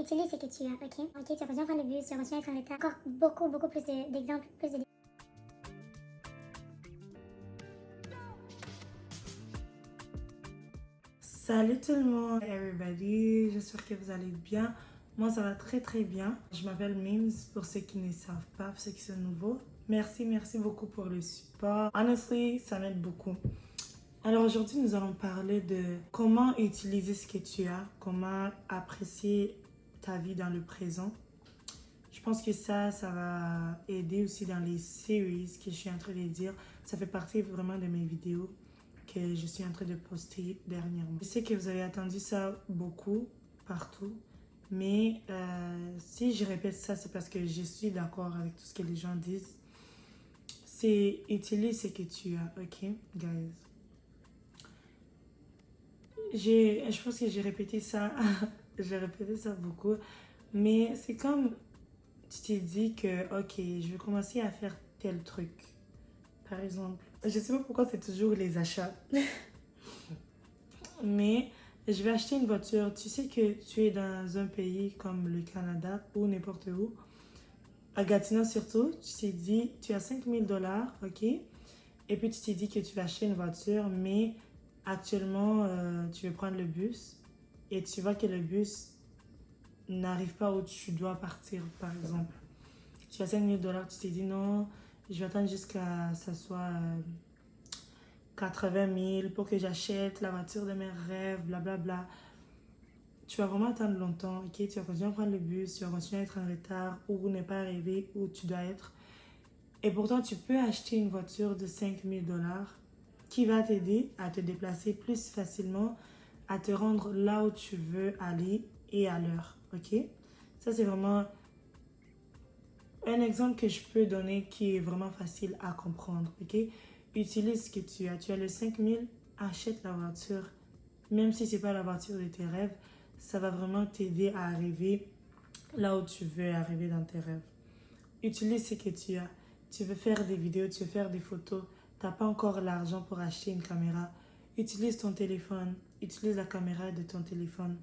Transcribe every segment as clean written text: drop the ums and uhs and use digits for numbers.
utilise ce que tu as, ok? Ok, tu vas continuer à prendre le bus, tu vas continuer à être en retard. Encore beaucoup plus d'exemples, plus de... Salut tout le monde, hey everybody, j'espère que vous allez bien. Moi ça va très bien. Je m'appelle Mims pour ceux qui ne savent pas, pour ceux qui sont nouveaux. Merci beaucoup pour le support. Honestly, ça m'aide beaucoup. Alors aujourd'hui nous allons parler de comment utiliser ce que tu as, comment apprécier ta vie dans le présent. Je pense que ça va aider aussi dans les series que je suis en train de dire. Ça fait partie vraiment de mes vidéos que je suis en train de poster dernièrement. Je sais que vous avez attendu ça beaucoup, partout, mais si je répète ça, c'est parce que je suis d'accord avec tout ce que les gens disent. C'est utilise ce que tu as, ok, guys? Je pense que j'ai répété ça, j'ai répété ça beaucoup, mais c'est comme tu t'es dit que, ok, je vais commencer à faire tel truc. Par exemple, je sais pas pourquoi c'est toujours les achats. Mais je vais acheter une voiture. Tu sais que tu es dans un pays comme le Canada ou n'importe où, à Gatineau surtout, tu t'es dit, tu as 5 000 $, ok? Et puis tu t'es dit que tu vas acheter une voiture, mais actuellement, tu veux prendre le bus et tu vois que le bus n'arrive pas où tu dois partir, par exemple. Tu as 5 000 $, tu t'es dit non, je vais attendre jusqu'à ce que ça soit 80 000 pour que j'achète la voiture de mes rêves, blablabla. Tu vas vraiment attendre longtemps, ok? Tu vas continuer à prendre le bus, tu vas continuer à être en retard ou ne pas arriver où tu dois être. Et pourtant, tu peux acheter une voiture de 5 000 $ qui va t'aider à te déplacer plus facilement, à te rendre là où tu veux aller et à l'heure, ok? Ça, c'est vraiment un exemple que je peux donner qui est vraiment facile à comprendre, ok? Utilise ce que tu as. Tu as le 5 000, achète la voiture. Même si ce n'est pas la voiture de tes rêves, ça va vraiment t'aider à arriver là où tu veux arriver dans tes rêves. Utilise ce que tu as. Tu veux faire des vidéos, tu veux faire des photos. Tu n'as pas encore l'argent pour acheter une caméra. Utilise ton téléphone. Utilise la caméra de ton téléphone.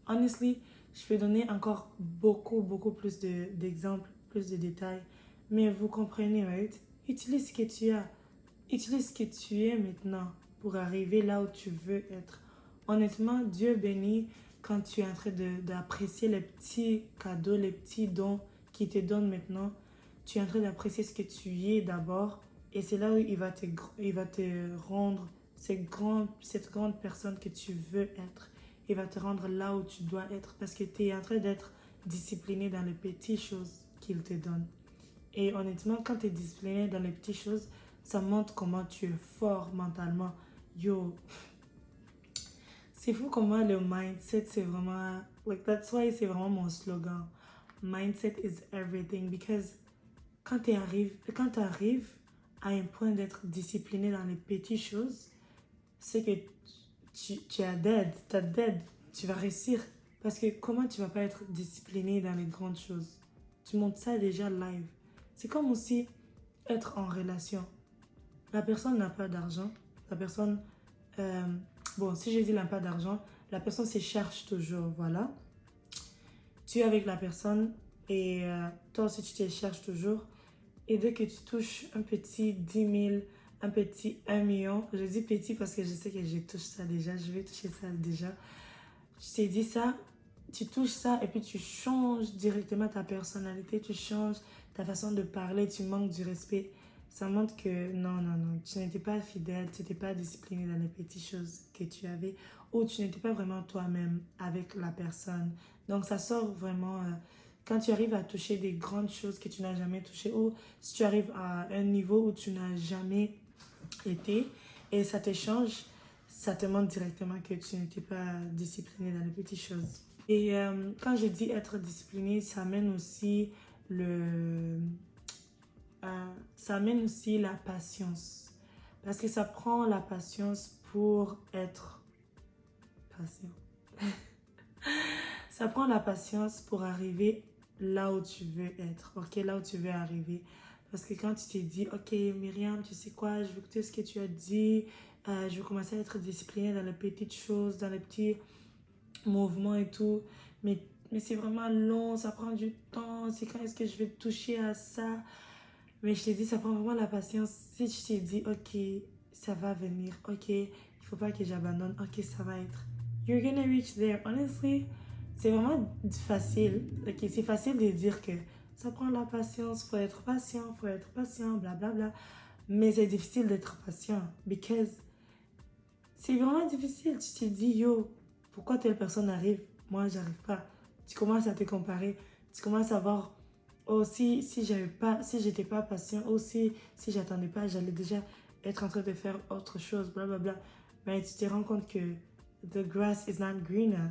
Honestly, je peux donner encore beaucoup plus d'exemples, plus de détails. Mais vous comprenez, right? Utilise ce que tu as. Utilise ce que tu es maintenant pour arriver là où tu veux être. Honnêtement, Dieu bénit quand tu es en train d'apprécier les petits cadeaux, les petits dons qu'il te donne maintenant. Tu es en train d'apprécier ce que tu es d'abord. Et c'est là où il va te rendre cette grande personne que tu veux être. Il va te rendre là où tu dois être parce que tu es en train d'être discipliné dans les petites choses qu'il te donne. Et honnêtement, quand tu es discipliné dans les petites choses, ça montre comment tu es fort mentalement. Yo, c'est fou comment le mindset, c'est vraiment... Like, that's why c'est vraiment mon slogan. Mindset is everything. Because quand tu arrives à un point d'être discipliné dans les petites choses, c'est que tu as dead. Tu vas réussir. Parce que comment tu vas pas être discipliné dans les grandes choses? Tu montres ça déjà live. C'est comme aussi être en relation. La personne n'a pas d'argent. La personne... bon, si je dis n'a pas d'argent, la personne se cherche toujours, voilà. Tu es avec la personne et toi aussi tu te cherches toujours. Et dès que tu touches un petit 10 000, un petit 1 million, je dis petit parce que je sais que je touche ça déjà, je vais toucher ça déjà. Je t'ai dit ça, tu touches ça et puis tu changes directement ta personnalité, tu changes ta façon de parler, tu manques du respect. Ça montre que non, tu n'étais pas fidèle, tu n'étais pas discipliné dans les petites choses que tu avais ou tu n'étais pas vraiment toi-même avec la personne. Donc ça sort vraiment quand tu arrives à toucher des grandes choses que tu n'as jamais touchées ou si tu arrives à un niveau où tu n'as jamais été et ça te change, ça te montre directement que tu n'étais pas discipliné dans les petites choses. Et quand je dis être discipliné, ça amène aussi ça amène aussi la patience. Parce que ça prend la patience pour être patient. Ça prend la patience pour arriver là où tu veux être, ok, là où tu veux arriver. Parce que quand tu t'es dit, ok, Myriam, tu sais quoi, je vais écouter ce que tu as dit, je vais commencer à être disciplinée dans les petites choses, dans les petits mouvements et tout. Mais mais c'est vraiment long, ça prend du temps, c'est quand est-ce que je vais toucher à ça? Mais je t'ai dit, ça prend vraiment la patience. Si tu t'es dit, ok, ça va venir, ok, il faut pas que j'abandonne, ok, ça va être. You're gonna reach there. Honestly, c'est vraiment facile. Ok, c'est facile de dire que ça prend la patience, faut être patient, blablabla. Mais c'est difficile d'être patient. Because c'est vraiment difficile. Tu te dis, yo, pourquoi telle personne arrive? Moi, j'arrive pas. Tu commences à te comparer. Tu commences à voir, oh, si j'avais pas, si j'étais pas patient, oh, si j'attendais pas, j'allais déjà être en train de faire autre chose, blablabla. Mais tu te rends compte que the grass is not greener.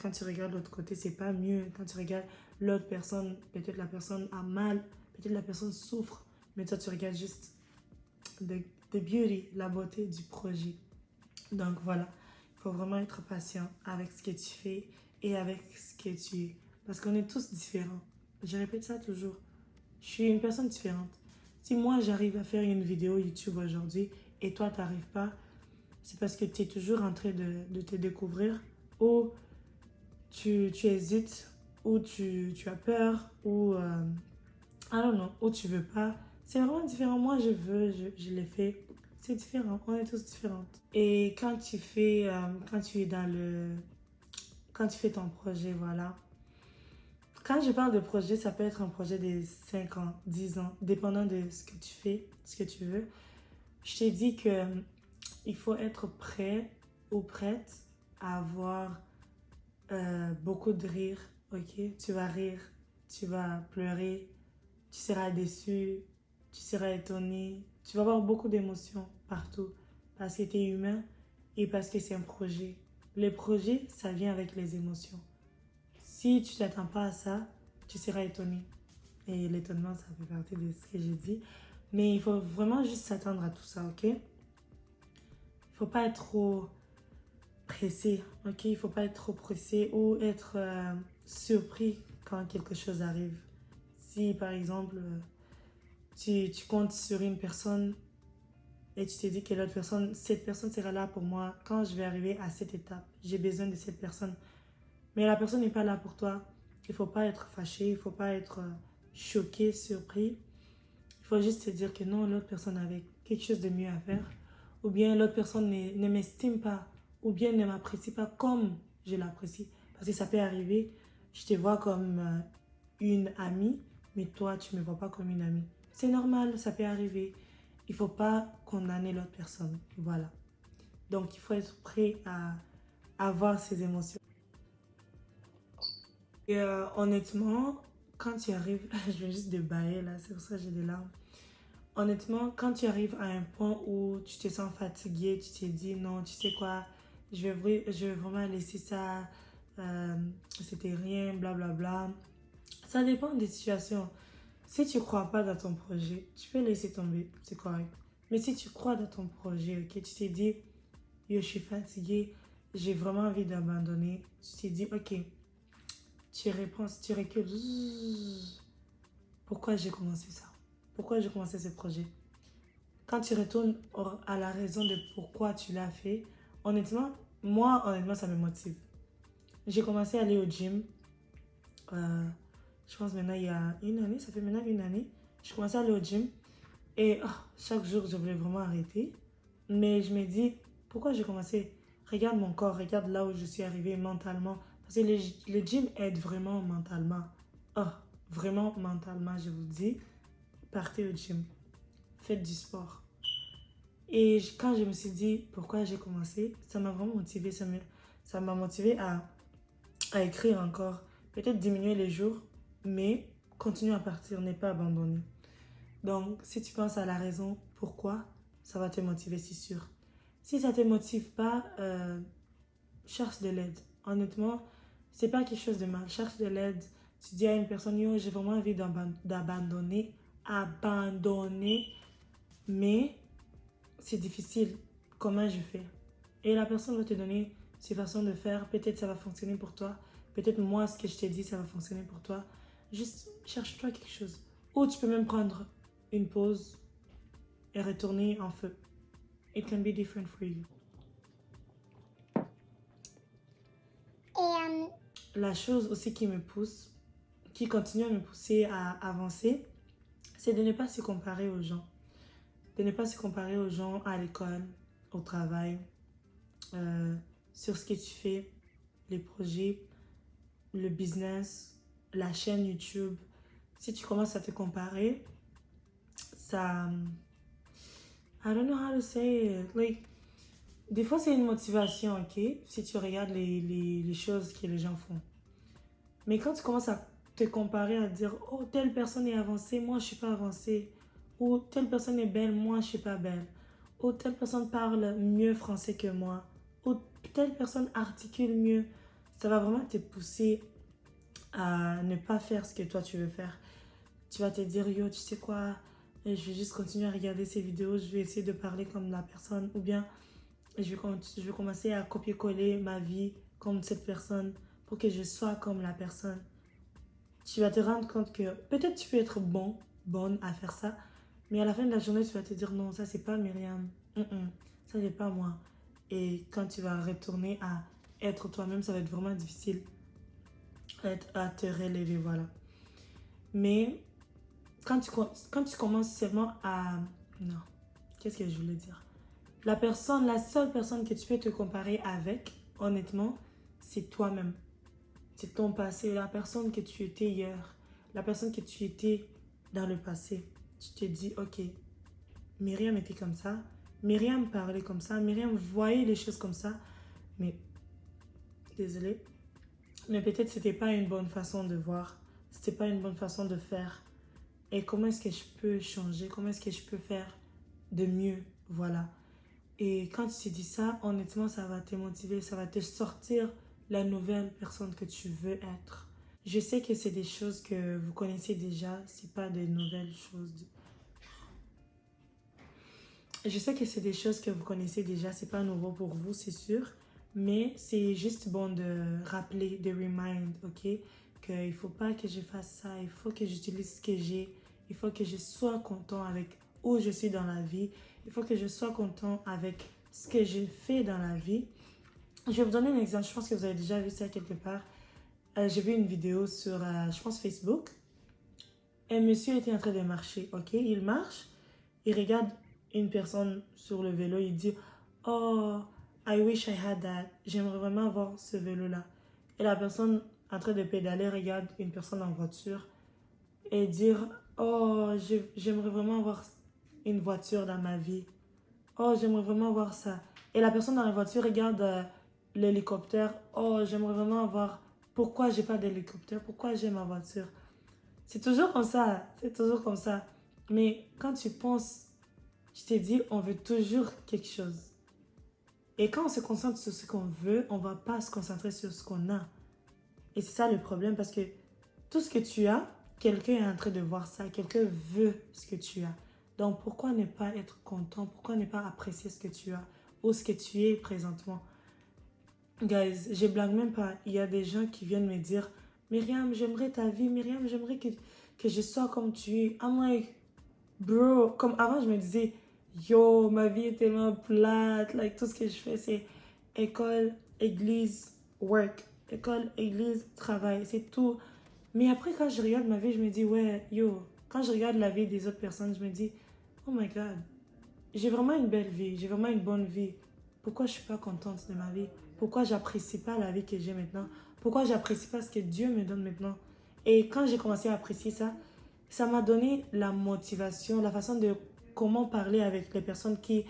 Quand tu regardes l'autre côté, c'est pas mieux. Quand tu regardes l'autre personne, peut-être la personne a mal, peut-être la personne souffre. Mais toi, tu regardes juste the beauty, la beauté du projet. Donc voilà, il faut vraiment être patient avec ce que tu fais et avec ce que tu es. Parce qu'on est tous différents. Je répète ça toujours. Je suis une personne différente. Si moi j'arrive à faire une vidéo YouTube aujourd'hui et toi t'arrives pas, c'est parce que tu es toujours en train de te découvrir ou tu hésites ou tu as peur ou I don't know, ou tu veux pas. C'est vraiment différent. Moi je veux, je l'ai fait. C'est différent, on est tous différentes. Et quand tu fais, quand tu es dans le, quand tu fais ton projet, voilà. Quand je parle de projet, ça peut être un projet de 5 ans, 10 ans, dépendant de ce que tu fais, ce que tu veux. Je t'ai dit que il faut être prêt ou prête à avoir beaucoup de rire, ok? Tu vas rire, tu vas pleurer, tu seras déçu, tu seras étonné, tu vas avoir beaucoup d'émotions partout parce que tu es humain et parce que c'est un projet. Les projets, ça vient avec les émotions. Si tu t'attends pas à ça, tu seras étonné. Et l'étonnement, ça fait partie de ce que j'ai dit. Mais il faut vraiment juste s'attendre à tout ça, ok? Il faut pas être trop pressé, ok? Il faut pas être trop pressé ou être surpris quand quelque chose arrive. Si, par exemple, tu comptes sur une personne et tu te dis que l'autre personne, cette personne sera là pour moi quand je vais arriver à cette étape. J'ai besoin de cette personne. Mais la personne n'est pas là pour toi. Il ne faut pas être fâché, il ne faut pas être choqué, surpris. Il faut juste se dire que non, l'autre personne avait quelque chose de mieux à faire. Ou bien l'autre personne ne m'estime pas. Ou bien ne m'apprécie pas comme je l'apprécie. Parce que ça peut arriver, je te vois comme une amie, mais toi, tu ne me vois pas comme une amie. C'est normal, ça peut arriver. Il ne faut pas condamner l'autre personne. Voilà. Donc, il faut être prêt à avoir ces émotions. Et honnêtement, quand tu arrives, je viens juste de bailler là, c'est pour ça que j'ai des larmes. Honnêtement, quand tu arrives à un point où tu te sens fatigué, tu te dis non, tu sais quoi, je vais vraiment laisser ça, c'était rien, blablabla. Ça dépend des situations. Si tu crois pas dans ton projet, tu peux laisser tomber, c'est correct. Mais si tu crois dans ton projet, ok, tu t'es dit, yo, je suis fatiguée, j'ai vraiment envie d'abandonner, tu t'es dit, ok, tu réponds, tu recules. Pourquoi j'ai commencé ça? Pourquoi j'ai commencé ce projet? Quand tu retournes à la raison de pourquoi tu l'as fait, honnêtement, moi, honnêtement, ça me motive. J'ai commencé à aller au gym. Je pense maintenant, il y a une année, ça fait maintenant une année. Je commençais à aller au gym. Et chaque jour, je voulais vraiment arrêter. Mais je me dis, pourquoi j'ai commencé? Regarde mon corps, regarde là où je suis arrivée mentalement. Parce que le gym aide vraiment mentalement. Oh, vraiment mentalement, je vous dis. Partez au gym. Faites du sport. Et quand je me suis dit pourquoi j'ai commencé, ça m'a vraiment motivée. Ça m'a motivée à écrire encore. Peut-être diminuer les jours, mais continuer à partir, ne pas abandonner. Donc, si tu penses à la raison pourquoi, ça va te motiver, c'est sûr. Si ça ne te motive pas, cherche de l'aide. Honnêtement, c'est pas quelque chose de mal. Cherche de l'aide. Tu dis à une personne, yo, j'ai vraiment envie d'abandonner. Abandonner. Mais c'est difficile. Comment je fais? Et la personne va te donner ses façons de faire. Peut-être ça va fonctionner pour toi. Peut-être moi, ce que je t'ai dit, ça va fonctionner pour toi. Juste cherche-toi quelque chose. Ou tu peux même prendre une pause et retourner en feu. It can be different for you. Et la chose aussi qui me pousse, qui continue à me pousser à avancer, c'est de ne pas se comparer aux gens. De ne pas se comparer aux gens à l'école, au travail, euh, sur ce que tu fais, les projets, le business, la chaîne YouTube. Si tu commences à te comparer, ça... I don't know how to say it. Like, des fois, c'est une motivation, ok? Si tu regardes les choses que les gens font. Mais quand tu commences à te comparer, à dire, oh, telle personne est avancée, moi, je suis pas avancée. Ou telle personne est belle, moi, je suis pas belle. Ou telle personne parle mieux français que moi. Ou telle personne articule mieux. Ça va vraiment te pousser à ne pas faire ce que toi, tu veux faire. Tu vas te dire, yo, tu sais quoi, je vais juste continuer à regarder ces vidéos, je vais essayer de parler comme la personne. Ou bien, je vais commencer à copier-coller ma vie comme cette personne pour que je sois comme la personne. Tu vas te rendre compte que peut-être tu peux être bonne à faire ça, mais à la fin de la journée, tu vas te dire non, ça c'est pas Myriam. Ça c'est pas moi. Et quand tu vas retourner à être toi-même, ça va être vraiment difficile à te relever, voilà. Mais quand tu commences seulement à... Non, qu'est-ce que je voulais dire? La seule personne que tu peux te comparer avec, honnêtement, c'est toi-même. C'est ton passé, la personne que tu étais hier, la personne que tu étais dans le passé. Tu te dis, ok, Myriam était comme ça, Myriam parlait comme ça, Myriam voyait les choses comme ça, mais, désolée, mais peut-être c'était pas une bonne façon de voir, c'était pas une bonne façon de faire. Et comment est-ce que je peux changer, comment est-ce que je peux faire de mieux, voilà. Et quand tu te dis ça, honnêtement, ça va te motiver, ça va te sortir la nouvelle personne que tu veux être. Je sais que c'est des choses que vous connaissez déjà, c'est pas des nouvelles choses. Je sais que c'est des choses que vous connaissez déjà, c'est pas nouveau pour vous, c'est sûr. Mais c'est juste bon de rappeler, de remind, ok? Qu'il faut pas que je fasse ça, il faut que j'utilise ce que j'ai, il faut que je sois content avec où je suis dans la vie, il faut que je sois content avec ce que j'ai fait dans la vie. Je vais vous donner un exemple, je pense que vous avez déjà vu ça quelque part. J'ai vu une vidéo sur, je pense, Facebook. Un monsieur était en train de marcher, ok? Il marche, il regarde une personne sur le vélo, il dit, oh, I wish I had that. J'aimerais vraiment avoir ce vélo-là. Et la personne en train de pédaler regarde une personne en voiture et dire, oh, j'aimerais vraiment avoir une voiture dans ma vie. Oh, j'aimerais vraiment avoir ça. Et la personne dans la voiture regarde l'hélicoptère. Oh, j'aimerais vraiment avoir... Pourquoi j'ai pas d'hélicoptère? Pourquoi j'ai ma voiture? C'est toujours comme ça. C'est toujours comme ça. Mais quand tu penses, je t'ai dit, on veut toujours quelque chose. Et quand on se concentre sur ce qu'on veut, on va pas se concentrer sur ce qu'on a. Et c'est ça le problème parce que tout ce que tu as, quelqu'un est en train de voir ça. Quelqu'un veut ce que tu as. Donc pourquoi ne pas être content? Pourquoi ne pas apprécier ce que tu as ou ce que tu es présentement? Guys, je blague même pas. Il y a des gens qui viennent me dire, Myriam, j'aimerais ta vie. Myriam, j'aimerais que je sois comme tu es. I'm like, bro, comme avant, je me disais, yo, ma vie est tellement plate. Like, tout ce que je fais, c'est école, église, work. École, église, travail. C'est tout. Mais après, quand je regarde ma vie, je me dis, ouais, yo, quand je regarde la vie des autres personnes, je me dis, oh my God, j'ai vraiment une belle vie, j'ai vraiment une bonne vie. Pourquoi je suis pas contente de ma vie? Pourquoi j'apprécie pas la vie que j'ai maintenant? Pourquoi j'apprécie pas ce que Dieu me donne maintenant? Et quand j'ai commencé à apprécier ça, ça m'a donné la motivation, la façon de comment parler avec les personnes qui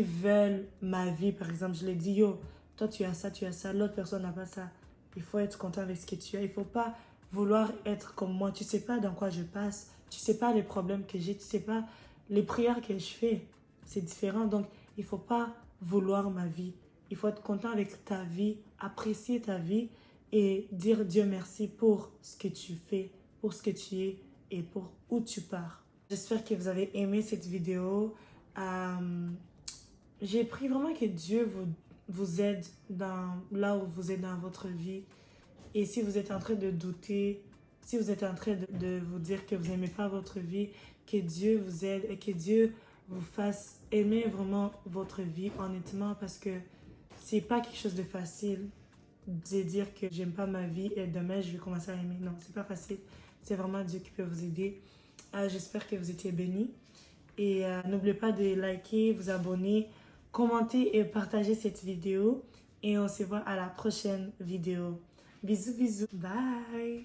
veulent ma vie. Par exemple, je leur dis, yo, toi tu as ça, l'autre personne n'a pas ça. Il faut être content avec ce que tu as. Il faut pas vouloir être comme moi. Tu sais pas dans quoi je passe. Tu sais pas les problèmes que j'ai. Tu sais pas les prières que je fais. C'est différent. Donc, il faut pas vouloir ma vie. Il faut être content avec ta vie, apprécier ta vie et dire Dieu merci pour ce que tu fais, pour ce que tu es et pour où tu pars. J'espère que vous avez aimé cette vidéo. J'ai pris vraiment que Dieu vous aide là où vous êtes dans votre vie. Et si vous êtes en train de douter, si vous êtes en train de vous dire que vous n'aimez pas votre vie, que Dieu vous aide et que Dieu vous fasse aimer vraiment votre vie, honnêtement, parce que c'est pas quelque chose de facile. de dire que j'aime pas ma vie et demain je vais commencer à aimer. Non, c'est pas facile. C'est vraiment Dieu qui peut vous aider. J'espère que vous étiez bénis. Et n'oubliez pas de liker, vous abonner, commenter et partager cette vidéo. Et on se voit à la prochaine vidéo. Bisous, bisous. Bye.